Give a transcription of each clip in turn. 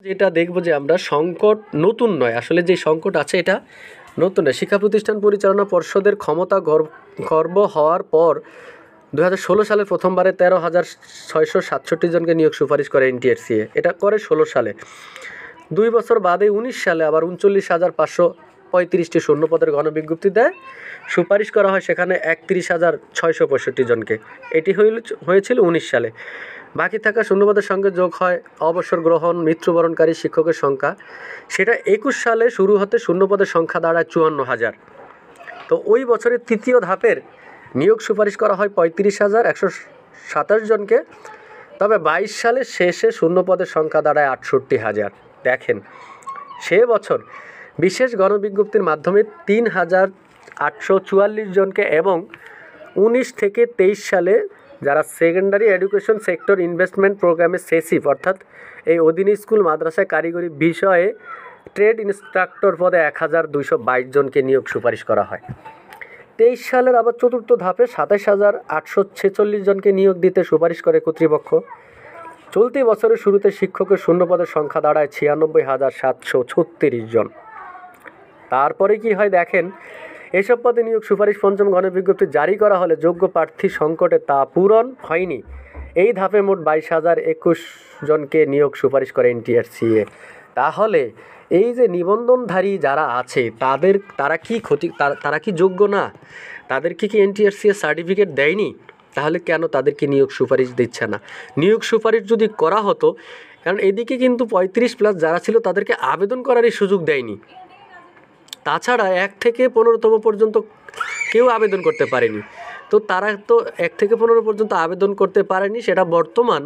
যেটা দেখব যে আমরা সংকট নতুন নয়, আসলে যে সংকট আছে এটা নতুন নয়। শিক্ষা প্রতিষ্ঠান পরিচালনা পর্ষদের ক্ষমতা খর্ব হওয়ার পর 2016 সালে প্রথমবারে 13,667 জনকে নিয়োগ সুপারিশ করে এনটিআরসিএ। এটা করে 16 সালে। 2 বছর বাদে 19 সালে আবার 39,535টি শূন্যপদের গণবিজ্ঞপ্তি দেয়, সুপারিশ করা হয় সেখানে 31,665 জনকে। এটি হয়েছিল 19 সালে। বাকি থাকা শূন্যপদের সঙ্গে যোগ হয় অবসর গ্রহণ, মৃত্যুবরণকারী শিক্ষকের সংখ্যা। সেটা 21 সালে শুরু হতে শূন্যপদের সংখ্যা দাঁড়ায় 54,000। তো ওই বছরের তৃতীয় ধাপের নিয়োগ সুপারিশ করা হয় 35,127 জনকে। তবে 22 সালের শেষে শূন্যপদের সংখ্যা দাঁড়ায় 68,000। দেখেন, সে বছর বিশেষ গণবিজ্ঞপ্তির মাধ্যমে 3,844 জনকে এবং 19 থেকে 23 সালে যারা সেকেন্ডারি এডুকেশন সেক্টর ইনভেস্টমেন্ট প্রোগ্রামে সেসিভ অর্থাৎ এই অধীনে স্কুল, মাদ্রাসায়, কারিগরি বিষয়ে ট্রেড ইনস্ট্রাক্টর পদে 1,222 জনকে নিয়োগ সুপারিশ করা হয়। 23 সালের আবার চতুর্থ ধাপে 27,846 জনকে নিয়োগ দিতে সুপারিশ করে কর্তৃপক্ষ। চলতি বছরের শুরুতে শিক্ষকের শূন্যপদের সংখ্যা দাঁড়ায় 96,736 জন। তারপরে কি হয় দেখেন, এসব পদে নিয়োগ সুপারিশ পঞ্চম গণবিজ্ঞপ্তি জারি করা হলে যোগ্য প্রার্থী সংকটে তা পূরণ হয়নি। এই ধাপে মোট 22,021 জনকে নিয়োগ সুপারিশ করে এনটিআরসিএ। তাহলে এই যে নিবন্ধনধারী যারা আছে তারা কি যোগ্য না? তাদেরকে কি এনটিআরসিএ সার্টিফিকেট দেয়নি? তাহলে কেন তাদেরকে নিয়োগ সুপারিশ দিচ্ছে না? নিয়োগ সুপারিশ যদি করা হতো, কারণ এদিকে কিন্তু 35+ যারা ছিল তাদেরকে আবেদন করারই সুযোগ দেয়নি। তাছাড়া 1 থেকে 15তম পর্যন্ত কেউ আবেদন করতে পারেনি। তো তারা তো 1 থেকে 15 পর্যন্ত আবেদন করতে পারেনি, সেটা বর্তমান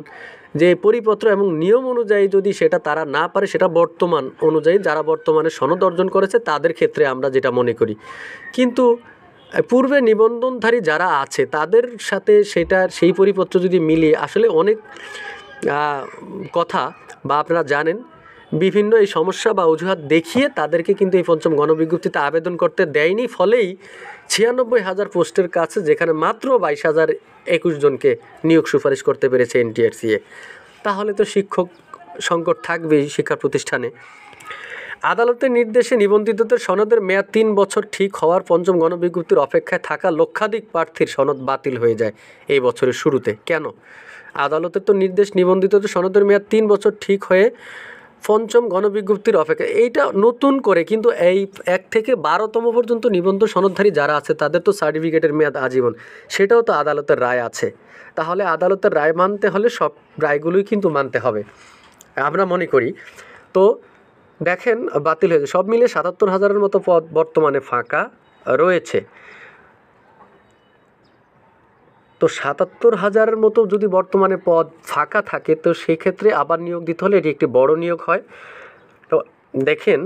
যে পরিপত্র এবং নিয়ম অনুযায়ী যদি সেটা তারা না পারে, সেটা বর্তমান অনুযায়ী যারা বর্তমানে সনদ অর্জন করেছে তাদের ক্ষেত্রে আমরা যেটা মনে করি। কিন্তু পূর্বে নিবন্ধনধারী যারা আছে তাদের সাথে সেই পরিপত্র যদি মিলিয়ে আসলে অনেক কথা বা আপনারা জানেন বিভিন্ন এই সমস্যা বা অজুহাত দেখিয়ে তাদেরকে কিন্তু এই পঞ্চম গণবিজ্ঞপ্তিতে আবেদন করতে দেয়নি। ফলেই 96,000 পোস্টের কাছে যেখানে মাত্র 22,021 জনকে নিয়োগ সুপারিশ করতে পেরেছে এনটিআরসিএ। তাহলে তো শিক্ষক সংকট থাকবেই শিক্ষা প্রতিষ্ঠানে। আদালতের নির্দেশে নিবন্ধিতদের সনদের মেয়াদ 3 বছর ঠিক হওয়ার পঞ্চম গণবিজ্ঞপ্তির অপেক্ষায় থাকা লক্ষাধিক প্রার্থীর সনদ বাতিল হয়ে যায় এই বছরের শুরুতে। কেন? আদালতের তো নির্দেশ নিবন্ধিতদের সনদের মেয়াদ 3 বছর ঠিক হয়ে পঞ্চম গণবিজ্ঞপ্তির অপেক্ষা। এইটা নতুন করে কিন্তু এই 1 থেকে 12তম পর্যন্ত নিবন্ধন সনদধারী যারা আছে তাদের তো সার্টিফিকেটের মেয়াদ আজীবন, সেটাও তো আদালতের রায় আছে। তাহলে আদালতের রায় মানতে হলে সব রায়গুলোই কিন্তু মানতে হবে আমরা মনে করি। তো দেখেন, বাতিল হয়েছে। সব মিলে 77,000-এর মতো পদ বর্তমানে ফাঁকা রয়েছে। তো 77,000-এর মতো যদি বর্তমানে পদ ফাঁকা থাকে, তো সেক্ষেত্রে আবার নিয়োগ দিতে হলে এটি একটি বড় নিয়োগ হয়। তো দেখেন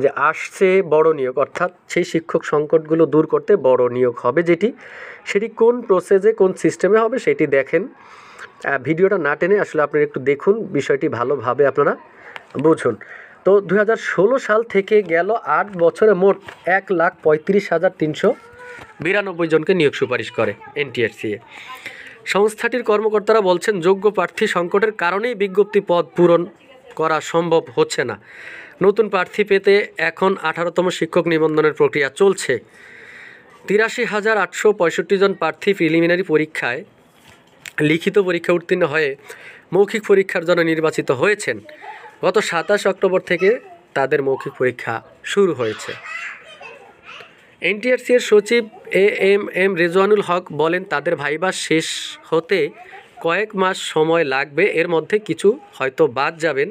যে আসছে বড় নিয়োগ, অর্থাৎ সেই শিক্ষক সংকটগুলো দূর করতে বড় নিয়োগ হবে, সেটি কোন প্রসেসে কোন সিস্টেমে হবে সেটি দেখেন। ভিডিওটা না টেনে আসলে আপনারা একটু দেখুন, বিষয়টি ভালোভাবে আপনারা বুঝুন। তো 2016 সাল থেকে গেল 8 বছরে মোট 1,35,392 জনকে নিয়োগ সুপারিশ করে এনটিআরসিএ। সংস্থাটির কর্মকর্তারা বলছেন, যোগ্য প্রার্থী সংকটের কারণেই বিজ্ঞপ্তি পদ পূরণ করা সম্ভব হচ্ছে না। নতুন প্রার্থী পেতে এখন 18তম শিক্ষক নিবন্ধনের প্রক্রিয়া চলছে। 83,865 জন প্রার্থী প্রিলিমিনারি পরীক্ষায় লিখিত পরীক্ষা উত্তীর্ণ হয়ে মৌখিক পরীক্ষার জন্য নির্বাচিত হয়েছেন। গত 27 অক্টোবর থেকে তাদের মৌখিক পরীক্ষা শুরু হয়েছে। এনটিআরসির সচিব এএমএম রেজওয়ানুল হক বলেন, তাদের ভাইবা শেষ হতে কয়েক মাস সময় লাগবে। এর মধ্যে কিছু হয়তো বাদ যাবেন,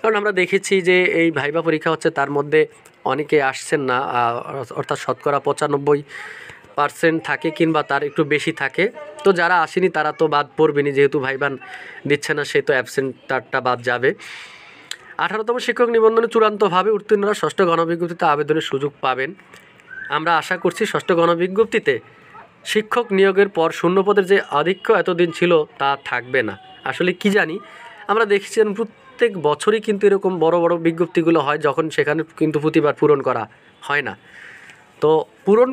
কারণ আমরা দেখেছি যে এই ভাইবা পরীক্ষা হচ্ছে, তার মধ্যে অনেকে আসছেন না, অর্থাৎ শতকরা 95% থাকে কিংবা তার একটু বেশি থাকে। তো যারা আসেনি তারা তো বাদ পড়বেনি, যেহেতু ভাইবান দিচ্ছে না সে তো অ্যাবসেন্ট, তারটা বাদ যাবে। 18তম শিক্ষক নিবন্ধনে চূড়ান্তভাবে উত্তীর্ণরা ষষ্ঠ গণবিজ্ঞপ্তিতে আবেদনের সুযোগ পাবেন। আমরা আশা করছি ষষ্ঠ গণবিজ্ঞপ্তিতে শিক্ষক নিয়োগের পর শূন্যপদের যে আধিক্য এতদিন ছিল তা থাকবে না। আসলে কি জানি, আমরা দেখেছিলাম প্রত্যেক বছরই কিন্তু এরকম বড় বড় বিজ্ঞপ্তিগুলো হয়, যখন সেখানে কিন্তু প্রতিবার পূরণ করা হয় না। তো পূরণ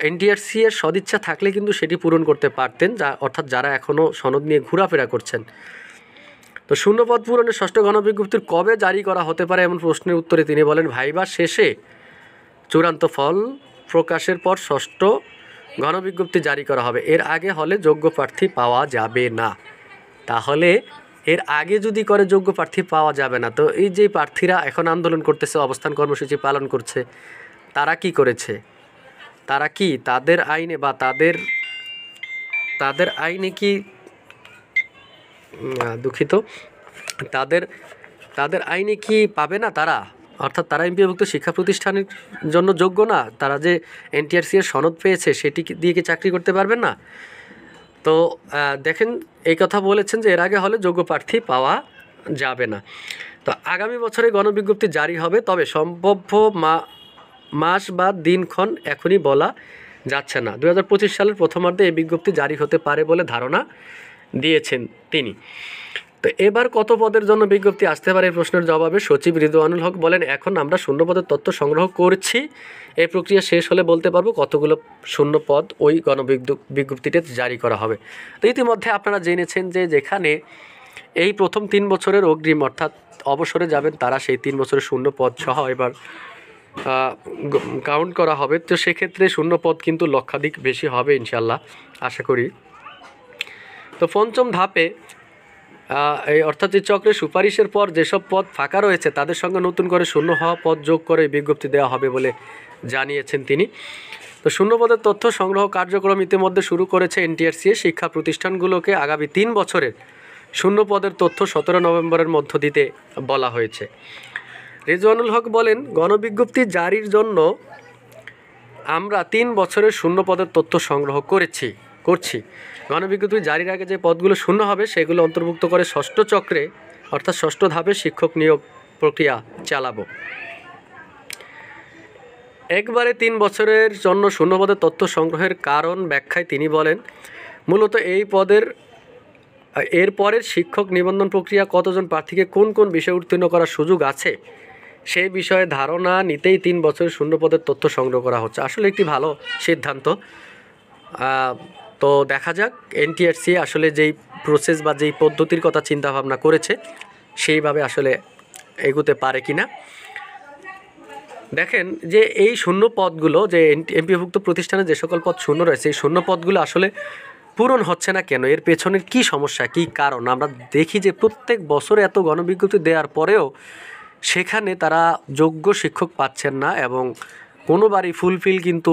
এনটিআরসি এর সদিচ্ছা থাকলে কিন্তু সেটি পূরণ করতে পারতেন, অর্থাৎ যারা এখনও সনদ নিয়ে ঘোরাফেরা করছেন। তো তো শূন্যপদ পূরণের ষষ্ঠ গণবিজ্ঞপ্তির কবে জারি করা হতে পারে এমন প্রশ্নের উত্তরে তিনি বলেন, ভাইবা শেষে চূড়ান্ত ফল প্রকাশের পর ষষ্ঠ গণবিজ্ঞপ্তি জারি করা হবে। এর আগে হলে যোগ্য প্রার্থী পাওয়া যাবে না। তাহলে এর আগে যদি করে যোগ্য প্রার্থী পাওয়া যাবে না। তো এই যে প্রার্থীরা এখন আন্দোলন করতেছে, অবস্থান কর্মসূচি পালন করছে, তারা কি করেছে? তারা কি তাদের আইনে বা তাদের আইনে কি দুঃখিত তাদের আইনে কি পাবে না তারা? অর্থাৎ তারা এমপিওভুক্ত শিক্ষা প্রতিষ্ঠানের জন্য যোগ্য না? তারা যে এনটিআরসি এর সনদ পেয়েছে সেটি দিয়ে কি চাকরি করতে পারবেন না? তো দেখেন, এই কথা বলেছেন যে এর আগে হলে যোগ্য প্রার্থী পাওয়া যাবে না। তো আগামী বছরে গণবিজ্ঞপ্তি জারি হবে, তবে সম্ভাব্য মাস বা দিনক্ষণ এখনই বলা যাচ্ছে না। 2025 সালের প্রথমার্ধে এই বিজ্ঞপ্তি জারি হতে পারে বলে ধারণা দিয়েছেন তিনি। তো এবার কত পদের জন্য বিজ্ঞপ্তি আসতে পারে এই প্রশ্নের জবাবে সচিব রিদওয়ানুল হক বলেন, এখন আমরা শূন্যপদের তথ্য সংগ্রহ করছি। এই প্রক্রিয়া শেষ হলে বলতে পারবো কতগুলো শূন্যপদ ওই গণবিজ্ঞপ্তিতে জারি করা হবে। তো ইতিমধ্যে আপনারা জেনেছেন যে যেখানে এই প্রথম 3 বছরের অগ্রিম অর্থাৎ অবসরে যাবেন তারা সেই 3 বছরের শূন্যপদ সহ এবার কাউন্ট করা হবে। তো সেক্ষেত্রে শূন্যপদ কিন্তু লক্ষাধিক বেশি হবে ইনশাল্লাহ, আশা করি। তো পঞ্চম ধাপে এই অর্থাৎ এই চক্রের সুপারিশের পর যেসব পদ ফাঁকা রয়েছে তাদের সঙ্গে নতুন করে শূন্য হওয়া পদ যোগ করে বিজ্ঞপ্তি দেওয়া হবে বলে জানিয়েছেন তিনি। তো শূন্যপদের তথ্য সংগ্রহ কার্যক্রম ইতিমধ্যে শুরু করেছে এনটিআরসি। শিক্ষা প্রতিষ্ঠানগুলোকে আগামী 3 বছরের শূন্যপদের তথ্য 17 নভেম্বরের মধ্য দিতে বলা হয়েছে। রিজওয়ানুল হক বলেন, গণবিজ্ঞপ্তি জারির জন্য আমরা 3 বছরের শূন্যপদের তথ্য সংগ্রহ করছি। গণবিজ্ঞপ্তি জারির আগে যে পদগুলো শূন্য হবে সেগুলো অন্তর্ভুক্ত করে ষষ্ঠ চক্রে অর্থাৎ ষষ্ঠ ধাপে শিক্ষক নিয়োগ প্রক্রিয়া চালাবো। একবারে 3 বছরের জন্য শূন্যপদের তথ্য সংগ্রহের কারণ ব্যাখ্যায় তিনি বলেন, মূলত এর পরের শিক্ষক নিবন্ধন প্রক্রিয়া কতজন প্রার্থীকে কোন কোন বিষয়ে উত্তীর্ণ করার সুযোগ আছে সেই বিষয়ে ধারণা নিতেই 3 বছরের শূন্যপদের তথ্য সংগ্রহ করা হচ্ছে। আসলে একটি ভালো সিদ্ধান্ত। তো দেখা যাক এনটিআরসি আসলে যেই প্রসেস বা যেই পদ্ধতির কথা চিন্তা ভাবনা করেছে সেইভাবে আসলে এগোতে পারে কিনা। দেখেন যে এই শূন্য পদগুলো যে এমপিওভুক্ত প্রতিষ্ঠানে যে সকল পদ শূন্য রয়েছে এই শূন্য পদগুলো আসলে পূরণ হচ্ছে না কেন? এর পেছনের কি সমস্যা, কি কারণ? আমরা দেখি যে প্রত্যেক বছর এত গণবিজ্ঞপ্তি দেওয়ার পরেও সেখানে তারা যোগ্য শিক্ষক পাচ্ছেন না এবং কোনোবারই ফুলফিল কিন্তু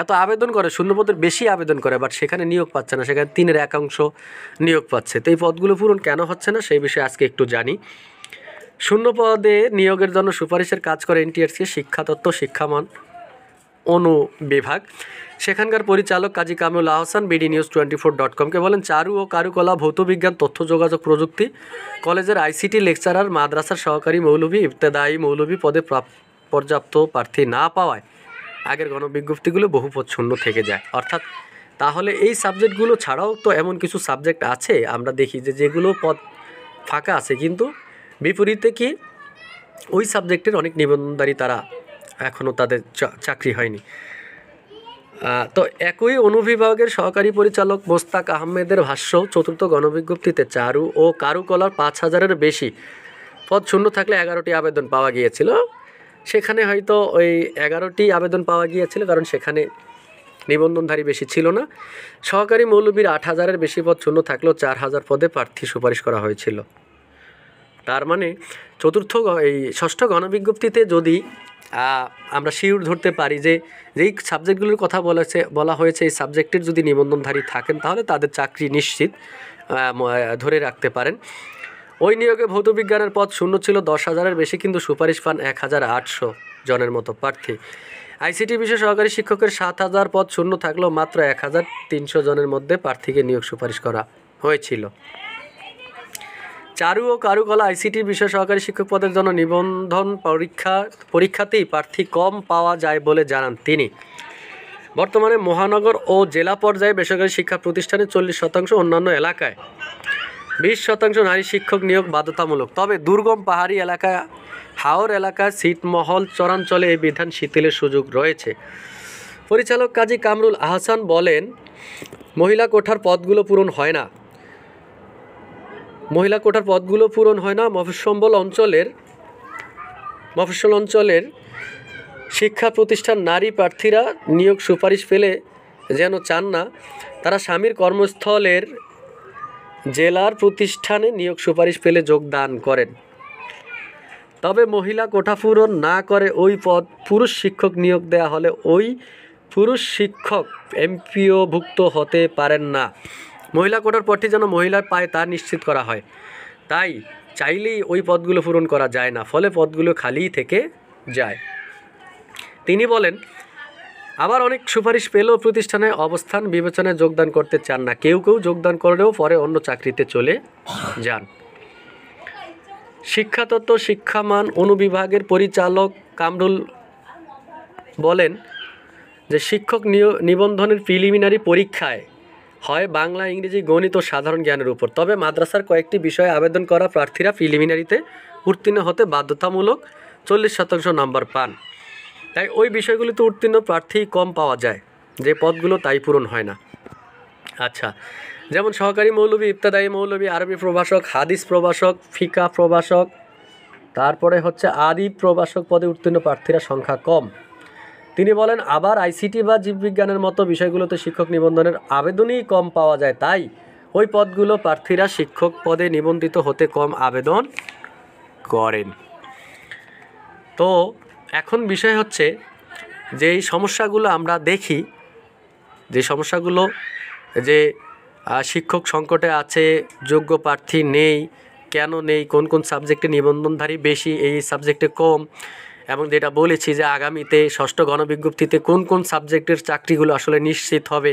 এত আবেদন করে, শূন্যপদের বেশি আবেদন করে, বাট সেখানে নিয়োগ পাচ্ছে না, সেখানে 1/3 নিয়োগ পাচ্ছে। তো এই পদগুলো পূরণ কেন হচ্ছে না সেই বিষয়ে আজকে একটু জানি। শূন্যপদে নিয়োগের জন্য সুপারিশের কাজ করে এনটিআরসি শিক্ষাতত্ত্ব শিক্ষামান অনুবিভাগ। সেখানকার পরিচালক কাজী কামরুল আহসান bdnews24.com-কে বলেন, চারু ও কারুকলা, ভৌতবিজ্ঞান, তথ্য যোগাযোগ প্রযুক্তি কলেজের আইসিটি লেকচারার, মাদ্রাসার সহকারী মৌলভী, ইবতেদায়ী মৌলভী পদে পর্যাপ্ত প্রার্থী না পাওয়ায় আগের গণবিজ্ঞপ্তিগুলো বহু পদ শূন্য থেকে যায়। অর্থাৎ তাহলে এই সাবজেক্টগুলো ছাড়াও তো এমন কিছু সাবজেক্ট আছে আমরা দেখি যেগুলো পদ ফাঁকা আছে, কিন্তু বিপরীতে কি ওই সাবজেক্টের অনেক নিবন্ধনধারী তারা এখনও তাদের চাকরি হয়নি। তো একই অনুবিভাগের সহকারী পরিচালক মোস্তাক আহমেদের ভাষ্য, চতুর্থ গণবিজ্ঞপ্তিতে চারু ও কারুকলার 5,000-এর বেশি পদ শূন্য থাকলে 11টি আবেদন পাওয়া গিয়েছিল। সেখানে হয়তো ওই 11টি আবেদন পাওয়া গিয়েছিল কারণ সেখানে নিবন্ধনধারী বেশি ছিল না। সহকারী মৌলবীর 8,000-এর বেশি পদ শূন্য থাকলেও 4,000 পদে প্রার্থী সুপারিশ করা হয়েছিল। তার মানে ষষ্ঠ গণবিজ্ঞপ্তিতে যদি আমরা শিওর ধরতে পারি যে যেই সাবজেক্টগুলোর কথা বলা হয়েছে এই সাবজেক্টের যদি নিবন্ধনধারী থাকেন তাহলে তাদের চাকরি নিশ্চিত ধরে রাখতে পারেন। ওই নিয়োগে ভৌতবিজ্ঞানের পদ শূন্য ছিল 10,000-এর বেশি, কিন্তু সুপারিশ পান 1,800 জনের মতো প্রার্থী। আইসিটি বিষয়ে সহকারী শিক্ষকের 7,000 পদ শূন্য থাকলেও মাত্র 1,300 জনের মধ্যে প্রার্থীকে নিয়োগ সুপারিশ করা হয়েছিল। চারু ও কারুকলা আইসিটি বিষয় সহকারী শিক্ষক পদের জন্য নিবন্ধন পরীক্ষাতেই প্রার্থী কম পাওয়া যায় বলে জানান তিনি। বর্তমানে মহানগর ও জেলা পর্যায়ে বেসরকারি শিক্ষা প্রতিষ্ঠানে 40%, অন্যান্য এলাকায় 20% নারী শিক্ষক নিয়োগ বাধ্যতামূলক। তবে দুর্গম পাহাড়ি এলাকা, হাওর এলাকা, ছিটমহল চরাঞ্চলে এই বিধান শিথিলের সুযোগ রয়েছে। পরিচালক কাজী কামরুল আহসান বলেন, মহিলা কোঠার পদগুলো পূরণ হয় না। মহিলা কোটার পদগুলো পূরণ হয় না। মফস্বল অঞ্চলের শিক্ষা প্রতিষ্ঠান নারী প্রার্থীরা নিয়োগ সুপারিশ পেলে যেন চান না, তারা স্বামীর কর্মস্থলের জেলার প্রতিষ্ঠানে নিয়োগ সুপারিশ পেলে যোগদান করেন। তবে মহিলা কোটা পূরণ না করে ওই পদ পুরুষ শিক্ষক নিয়োগ দেওয়া হলে ওই পুরুষ শিক্ষক এমপিওভুক্ত হতে পারেন না। মহিলা কোটার পদটি যেন মহিলা পায় তা নিশ্চিত করা হয়, তাই চাইলেই ওই পদগুলো পূরণ করা যায় না, ফলে পদগুলো খালিই থেকে যায়। তিনি বলেন, আবার অনেক সুপারিশ পেলেও প্রতিষ্ঠানে অবস্থান বিবেচনায় যোগদান করতে চান না। কেউ যোগদান করলেও পরে অন্য চাকরিতে চলে যান। শিক্ষাতত্ত্ব শিক্ষামান অনুবিভাগের পরিচালক কামরুল বলেন যে শিক্ষক নিবন্ধনের প্রিলিমিনারি পরীক্ষায় হয় বাংলা, ইংরেজি, গণিত ও সাধারণ জ্ঞানের উপর। তবে মাদ্রাসার কয়েকটি বিষয়ে আবেদন করা প্রার্থীরা প্রিলিমিনারিতে উত্তীর্ণ হতে বাধ্যতামূলক 40% নাম্বার পান। তাই ওই বিষয়গুলিতে উত্তীর্ণ প্রার্থী কম পাওয়া যায়, যে পদগুলো তাই পূরণ হয় না। আচ্ছা, যেমন সহকারী মৌলবী, ইবতেদায়ী মৌলবী, আরবি প্রভাষক, হাদিস প্রভাষক, ফিকা প্রভাষক, তারপরে হচ্ছে আরবি প্রভাষক পদে উত্তীর্ণ প্রার্থীরা সংখ্যা কম। তিনি বলেন, আবার আইসিটি বা জীববিজ্ঞানের মতো বিষয়গুলোতে শিক্ষক নিবন্ধনের আবেদনই কম পাওয়া যায়, তাই ওই পদগুলো প্রার্থীরা শিক্ষক পদে নিবন্ধিত হতে কম আবেদন করেন। তো এখন বিষয় হচ্ছে যে এই সমস্যাগুলো আমরা দেখি, যে সমস্যাগুলো যে শিক্ষক সংকটে আছে, যোগ্য প্রার্থী নেই, কেন নেই, কোন কোন সাবজেক্টে নিবন্ধনধারী বেশি, এই সাবজেক্টে কম, এবং যেটা বলেছি যে আগামীতে ষষ্ঠ গণবিজ্ঞপ্তিতে কোন কোন সাবজেক্টের চাকরিগুলো আসলে নিশ্চিত হবে,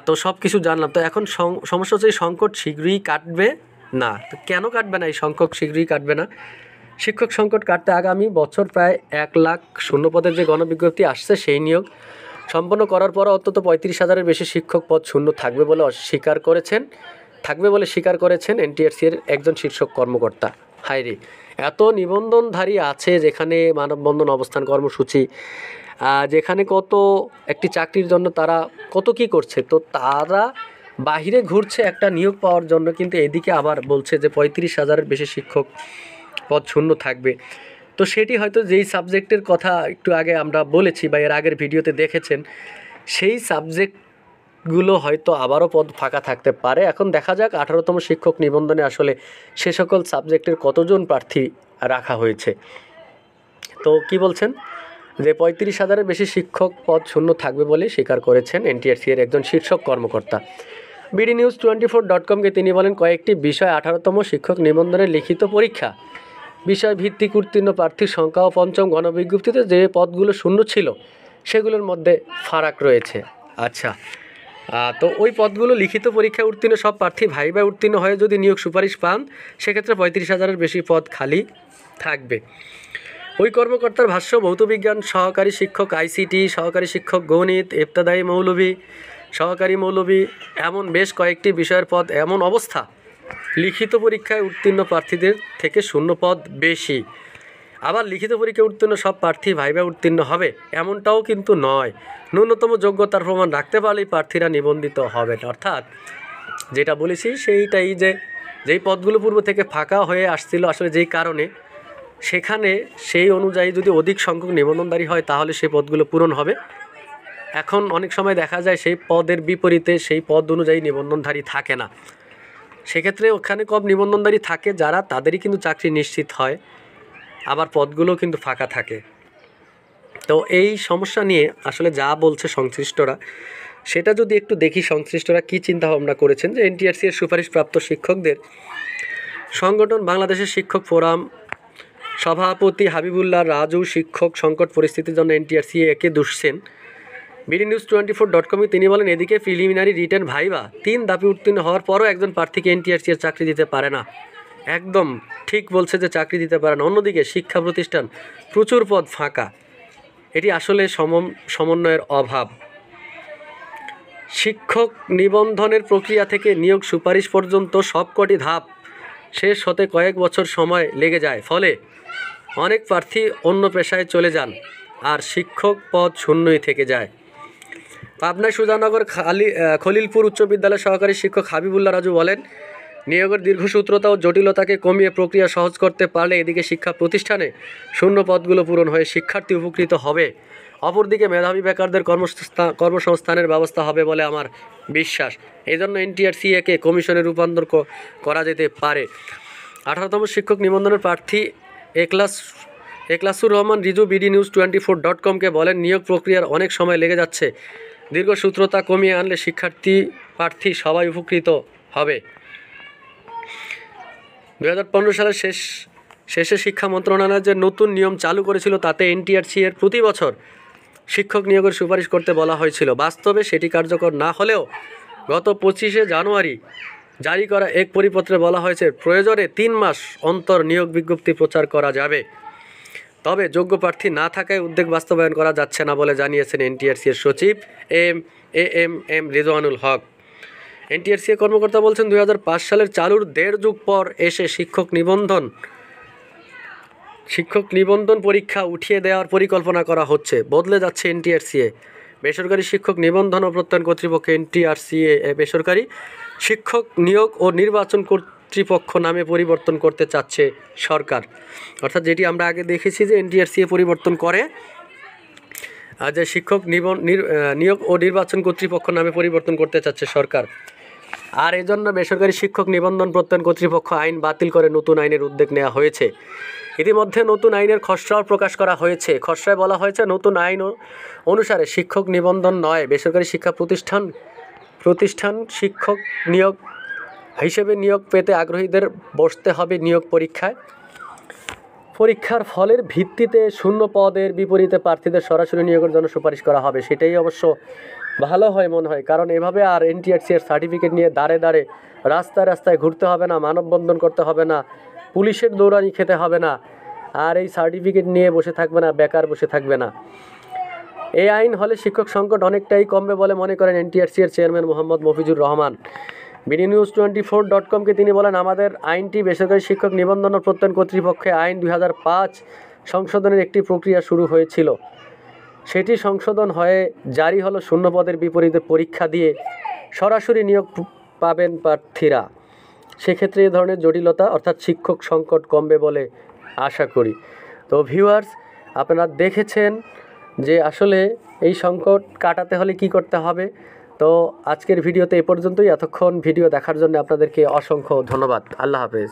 তো সব কিছু জানলাম। তো এখন সমস্যা হচ্ছে এই সংকট শীঘ্রই কাটবে না। তো কেন কাটবে না? এই সংকট শীঘ্রই কাটবে না। শিক্ষক সংকট কাটতে আগামী বছর প্রায় 1 লাখ শূন্য পদের যে গণবিজ্ঞপ্তি আসছে সেই নিয়োগ সম্পন্ন করার পর অন্তত 35,000-এর বেশি শিক্ষক পদ শূন্য থাকবে বলে স্বীকার করেছেন এনটিআরসি এর একজন শীর্ষ কর্মকর্তা। হায়রে, এত নিবন্ধনধারী আছে যেখানে মানববন্ধন, অবস্থান কর্মসূচি, যেখানে কত একটি চাকরির জন্য তারা কত কি করছে, তো তারা বাহিরে ঘুরছে একটা নিয়োগ পাওয়ার জন্য, কিন্তু এদিকে আবার বলছে যে 35,000-এর বেশি শিক্ষক পদ শূন্য থাকবে। তো সেটি হয়তো যেই সাবজেক্টের কথা একটু আগে আমরা বলেছি বা এর আগের ভিডিওতে দেখেছেন, সেই সাবজেক্টগুলো হয়তো আবারও পদ ফাঁকা থাকতে পারে। এখন দেখা যাক 18তম শিক্ষক নিবন্ধনে আসলে সে সকল সাবজেক্টের কতজন প্রার্থী রাখা হয়েছে। তো কি বলছেন যে 35,000-এর বেশি শিক্ষক পদ শূন্য থাকবে বলে স্বীকার করেছেন এনটিআরসি এর একজন শীর্ষ কর্মকর্তা। BDNews24.com-কে তিনি বলেন, কয়েকটি বিষয় 18তম শিক্ষক নিবন্ধনের লিখিত পরীক্ষা বিষয় ভিত্তিক উত্তীর্ণ প্রার্থীর সংখ্যা ও পঞ্চম গণবিজ্ঞপ্তিতে যে পদগুলো শূন্য ছিল সেগুলোর মধ্যে ফারাক রয়েছে। আচ্ছা, তো ওই পদগুলো লিখিত পরীক্ষায় উত্তীর্ণ সব প্রার্থী ভাইভায় উত্তীর্ণ হয়ে যদি নিয়োগ সুপারিশ পান, সেক্ষেত্রে 35,000-এর বেশি পদ খালি থাকবে। ওই কর্মকর্তার ভাষ্য, ভৌতবিজ্ঞান সহকারী শিক্ষক, আইসিটি সহকারী শিক্ষক, গণিত, ইবতেদায়ী মৌলবী, সহকারী মৌলবী, এমন বেশ কয়েকটি বিষয়ের পদ এমন অবস্থা লিখিত পরীক্ষায় উত্তীর্ণ প্রার্থীদের থেকে শূন্য পদ বেশি। আবার লিখিত পরীক্ষায় উত্তীর্ণ সব প্রার্থী ভাইভা উত্তীর্ণ হবে এমনটাও কিন্তু নয়। ন্যূনতম যোগ্যতার প্রমাণ রাখতে পারলেই প্রার্থীরা নিবন্ধিত হবেন। অর্থাৎ যেটা বলেছি সেইটাই, যে যেই পদগুলো পূর্ব থেকে ফাঁকা হয়ে আসছিল আসলে যেই কারণে, সেখানে সেই অনুযায়ী যদি অধিক সংখ্যক নিবন্ধনধারী হয় তাহলে সেই পদগুলো পূরণ হবে। এখন অনেক সময় দেখা যায় সেই পদের বিপরীতে সেই পদ অনুযায়ী নিবন্ধনধারী থাকে না, সেক্ষেত্রে ওখানে কম নিবন্ধনধারী থাকে যারা, তাদেরই কিন্তু চাকরি নিশ্চিত হয়, আবার পদগুলো কিন্তু ফাঁকা থাকে। তো এই সমস্যা নিয়ে আসলে যা বলছে সংশ্লিষ্টরা, সেটা যদি একটু দেখি সংশ্লিষ্টরা কী চিন্তাভাবনা করেছেন। যে এনটিআরসি এর সুপারিশপ্রাপ্ত শিক্ষকদের সংগঠন বাংলাদেশের শিক্ষক ফোরাম সভাপতি হাবিবুল্লাহ রাজু শিক্ষক সংকট পরিস্থিতির জন্য এনটিআরসি একে দুষছেন। BDNews24.com-এ তিনি বলেন, এদিকে প্রিলিমিনারি রিটেন ভাইভা 3 ধাপে উত্তীর্ণ হওয়ার পরও একজন প্রার্থীকে এনটিআরসি এর চাকরি দিতে পারে না। একদম ঠিক বলছে যে চাকরি দিতে পারে না। অন্যদিকে শিক্ষা প্রতিষ্ঠান প্রচুর পদ ফাঁকা, এটি আসলে সমন্বয়ের অভাব। শিক্ষক নিবন্ধনের প্রক্রিয়া থেকে নিয়োগ সুপারিশ পর্যন্ত সবকটি ধাপ শেষ হতে কয়েক বছর সময় লেগে যায়, ফলে অনেক প্রার্থী অন্য পেশায় চলে যান আর শিক্ষক পদ শূন্যই থেকে যায়। পাবনায় সুজানগর খলিলপুর উচ্চ বিদ্যালয়ের সহকারী শিক্ষক হাবিবুল্লাহ রাজু বলেন, নিয়োগের দীর্ঘসূত্রতা ও জটিলতাকে কমিয়ে প্রক্রিয়া সহজ করতে পারলে এদিকে শিক্ষা প্রতিষ্ঠানে শূন্য পদগুলো পূরণ হয়ে শিক্ষার্থী উপকৃত হবে, অপরদিকে মেধাবী বেকারদের কর্মসংস্থানের ব্যবস্থা হবে বলে আমার বিশ্বাস। এই জন্য এনটিআরসিএকে কমিশনে রূপান্তর করা যেতে পারে। 18তম শিক্ষক নিবন্ধনের প্রার্থী এখলাসুর রহমান রিজু BDnews24.com-কে বলেন, নিয়োগ প্রক্রিয়ার অনেক সময় লেগে যাচ্ছে। দীর্ঘসূত্রতা কমিয়ে আনলে শিক্ষার্থী প্রার্থী সবাই উপকৃত হবে। 2015 সালের শেষে শিক্ষা মন্ত্রণালয় যে নতুন নিয়ম চালু করেছিল তাতে এনটিআরসি-এর প্রতি বছর শিক্ষক নিয়োগের সুপারিশ করতে বলা হয়েছিল। বাস্তবে সেটি কার্যকর না হলেও গত 25শে জানুয়ারি জারি করা এক পরিপত্রে বলা হয়েছে প্রয়োজনে 3 মাস অন্তর নিয়োগ বিজ্ঞপ্তি প্রচার করা যাবে। তবে যোগ্য প্রার্থী না থাকায় উদ্যোগ বাস্তবায়ন করা যাচ্ছে না বলে জানিয়েছেন এনটিআরসি-এর সচিব এম রিজওয়ানুল হক। এনটিআরসি কর্মকর্তা বলছেন, 2005 সালের চালুর 1.5 যুগ পর এসে শিক্ষক নিবন্ধন পরীক্ষা উঠিয়ে দেওয়ার পরিকল্পনা করা হচ্ছে। বদলে যাচ্ছে এনটিআরসি-এ। বেসরকারি শিক্ষক নিবন্ধন ও প্রত্যয়ন কর্তৃপক্ষ এনটিআরসি-এ বেসরকারি শিক্ষক নিয়োগ ও নির্বাচন কর্তৃপক্ষ নামে পরিবর্তন করতে চাচ্ছে সরকার। অর্থাৎ যেটি আমরা আগে দেখেছি যে এনটিআরসি-এ পরিবর্তন করে যে শিক্ষক নিয়োগ ও নির্বাচন কর্তৃপক্ষ নামে পরিবর্তন করতে চাচ্ছে সরকার। আর এজন্য বেসরকারি শিক্ষক নিবন্ধন প্রত্যয়ন কর্তৃপক্ষ আইন বাতিল করে নতুন আইনের উদ্যোগ নেওয়া হয়েছে। ইতিমধ্যে নতুন আইনের খসড়াও প্রকাশ করা হয়েছে। খসড়ায় বলা হয়েছে, নতুন আইন অনুসারে শিক্ষক নিবন্ধন নয় বেসরকারি শিক্ষা প্রতিষ্ঠান শিক্ষক নিয়োগ হিসেবে নিয়োগ পেতে আগ্রহীদের বসতে হবে নিয়োগ পরীক্ষার ফলের ভিত্তিতে শূন্য পদের বিপরীতে প্রার্থীদের সরাসরি নিয়োগের জন্য সুপারিশ করা হবে। সেটাই অবশ্য ভালো হয় মনে হয়, কারণ এভাবে আর এনটিআরসি-এর সার্টিফিকেট নিয়ে দাঁড়ে রাস্তায় ঘুরতে হবে না, মানববন্ধন করতে হবে না, পুলিশের দৌড়ানি খেতে হবে না, আর এই সার্টিফিকেট নিয়ে বসে থাকবে না, বেকার বসে থাকবে না। এই আইন হলে শিক্ষক সংকট অনেকটাই কমবে বলে মনে করেন এনটিআরসি-এর চেয়ারম্যান মোহাম্মদ মফিজুর রহমান। BDnews24.com-কে তিনি বলেন, আমাদের আইনটি বেসরকারি শিক্ষক নিবন্ধন ও প্রত্যয়ন কর্তৃপক্ষে আইন 2005 সংশোধনের একটি প্রক্রিয়া শুরু হয়েছিল। সেটি সংশোধন হয়ে জারি হলো শূন্য পদের বিপরীতে পরীক্ষা দিয়ে সরাসরি নিয়োগ পাবেন প্রার্থীরা। সেক্ষেত্রে এ ধরনের জটিলতা অর্থাৎ শিক্ষক সংকট কমবে বলে আশা করি। তো ভিউয়ার্স, আপনারা দেখেছেন যে আসলে এই সংকট কাটাতে হলে কি করতে হবে। তো আজকের ভিডিওতে এ পর্যন্তই। এতক্ষণ ভিডিও দেখার জন্য আপনাদেরকে অসংখ্য ধন্যবাদ। আল্লাহ হাফেজ।